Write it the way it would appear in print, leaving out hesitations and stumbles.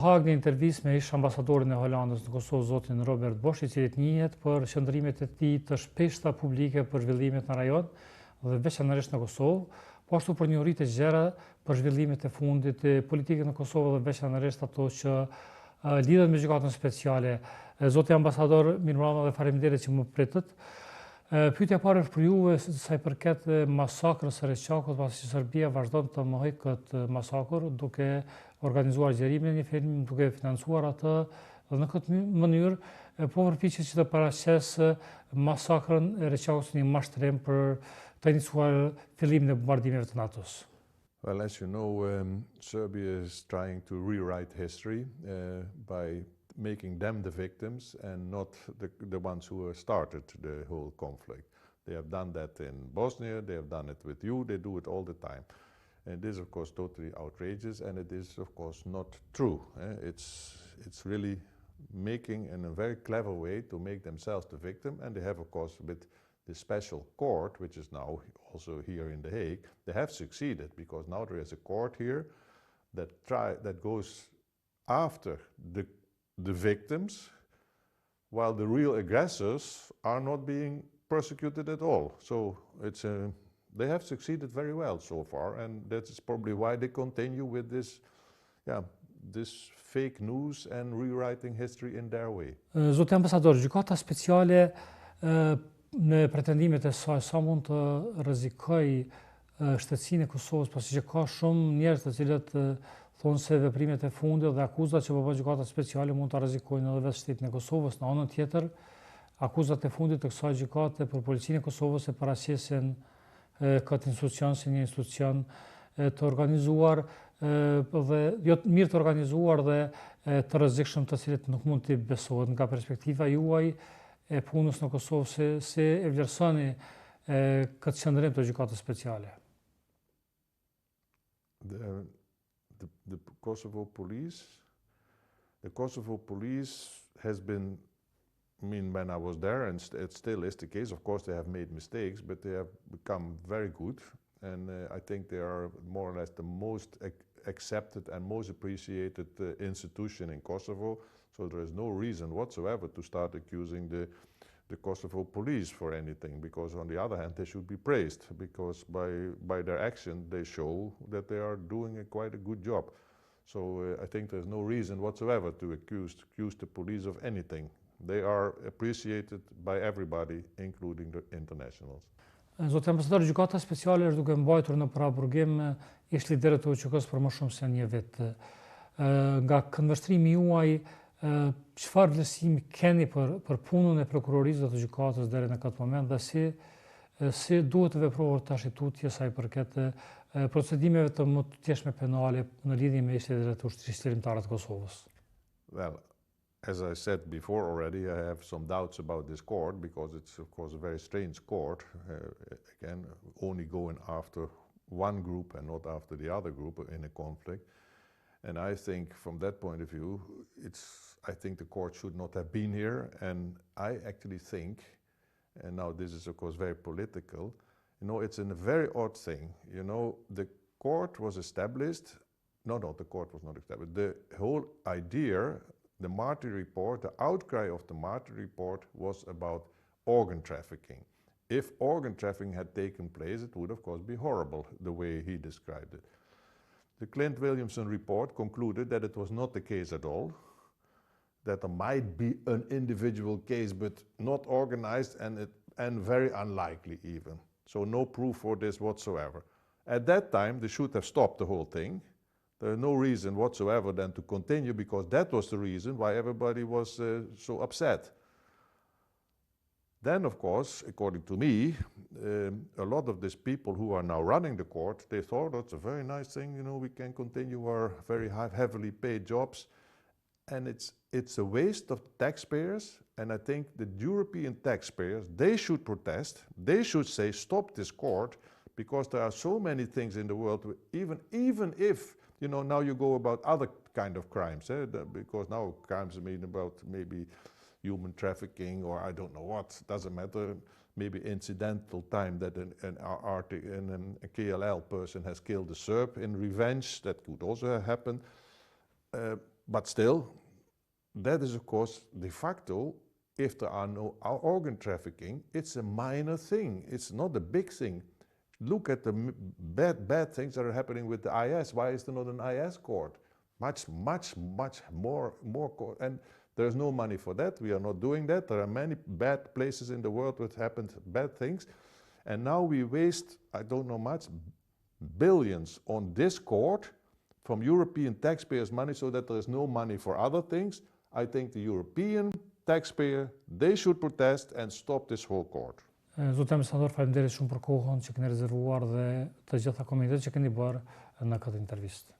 Hag në intervistë me ish ambasadorin e Holandës në Kosovë, zotin Robert Bosch, i cili njihet për qëndrimet e tij të shpeshta publike për zhvillimet në rajon dhe veçanërisht në Kosovë, po ashtu për njohuritë e gjera për zhvillimet e fundit të politikës në Kosovë dhe veçanërisht ato që lidhen me gjykatën speciale. Zoti ambasador, mirëmbrëma dhe faleminderit që më pritët. Pyetja e parë është për juve sa i përket masakrës së Reçakut, pasi Serbia vazhdon të mohojë këtë masakër duke organizuar gjerimin e një film, duke financuar atë dhe në këtë mënyrë po përpiqet që të paraqesë masakrën e Reçakut si një mashtrim për të iniciuar fillimin e bombardimeve të NATO-s. Well, as you know, Serbia is trying to rewrite history by making them the victims and not the ones who started the whole conflict. They have done that in Bosnia, they have done it with you, they do it all the time. And this is of course totally outrageous, and it is of course not true. It's really making in a very clever way to make themselves the victim, and they have of course with the special court, which is now also here in The Hague, they have succeeded because now there is a court here that goes after the victims, while the real aggressors are not being persecuted at all. So they have succeeded very well so far, and that's probably why they continue with this fake news and rewriting history in their way. Zoti ambasador, gjykata speciale në pretendimet e saj sa mund të rrezikojë shtetësinë e Kosovës, pasi që ka shumë njerëz të cilët thonë se veprimet e fundit dhe akuzat që po bën gjykata speciale mund të rrezikojnë edhe vetë shtetin e Kosovës. Në anën tjetër, akuzat e fundit të kësaj gjykate për policinë e Kosovës e paraqesin këtë institucion si një institucion të organizuar dhe jo mirë të organizuar dhe të rrezikshëm, të cilët nuk mund të besohet. Nga perspektiva juaj e punës në Kosovë, se e vlerësoni këtë qëndrim të gjykatës speciale? The Kosovo police has been, I mean, when I was there, and it still is the case, of course they have made mistakes, but they have become very good, and I think they are more or less the most accepted and most appreciated institution in Kosovo, so there is no reason whatsoever to start accusing the Kosovo police for anything, because on the other hand they should be praised, because by their action they show that they are doing quite a good job. So I think there's no reason whatsoever to accuse the police of anything. They are appreciated by everybody, including the internationals. Zotë ambasador, gjykata speciale është duke mbajtur në paraburgim ish liderët e UÇK-s për më shumë se një vit. Nga këndvështrimi juaj, çfarë vlerësimi keni për punën e prokurorisë dhe të gjykatës deri në këtë moment dhe si duhet të veprohet tash tutje sa i përket procedimeve të mëtejshme penale në lidhje me ish liderët e shtetimtarëve të Kosovës? Well, as I said before already, I have some doubts about this court because it's of course a very strange court, again only going after one group and not after the other group in a conflict. And I think from that point of view, I think the court should not have been here, and I actually think, and now this is of course very political, you know, it's a very odd thing. You know, the court was established, the court was not established. The whole idea, the Marty report, the outcry of the Marty report was about organ trafficking. If organ trafficking had taken place, it would of course be horrible, the way he described it. The Clint Williamson report concluded that it was not the case at all, that there might be an individual case, but not organized and very unlikely even. So no proof for this whatsoever. At that time, they should have stopped the whole thing. There is no reason whatsoever then to continue, because that was the reason why everybody was so upset. Then, of course, according to me, a lot of these people who are now running the court, they thought that's a very nice thing, you know, we can continue our very heavily paid jobs. And it's a waste of taxpayers, and I think the European taxpayers, they should protest, they should say stop this court, because there are so many things in the world, even if, you know, now you go about other kind of crimes, because now crimes mean about maybe human trafficking or I don't know what, doesn't matter, maybe incidental time that a KLL person has killed a Serb in revenge, that could also have happened. but still, that is of course de facto, if there are no organ trafficking, it's a minor thing. It's not a big thing. Look at the bad things that are happening with the IS. Why is there not an IS court? Much more court. And there's no money for that. We are not doing that. There are many bad places in the world that happened bad things. And now we waste, I don't know much, billions on this court from European taxpayers' money so that there is no money for other things. I think the European taxpayer, they should protest and stop this whole court. Zotë ambasador, faleminderit shumë për kohën që keni rezervuar dhe të gjitha komentet që keni bërë në këtë intervistë.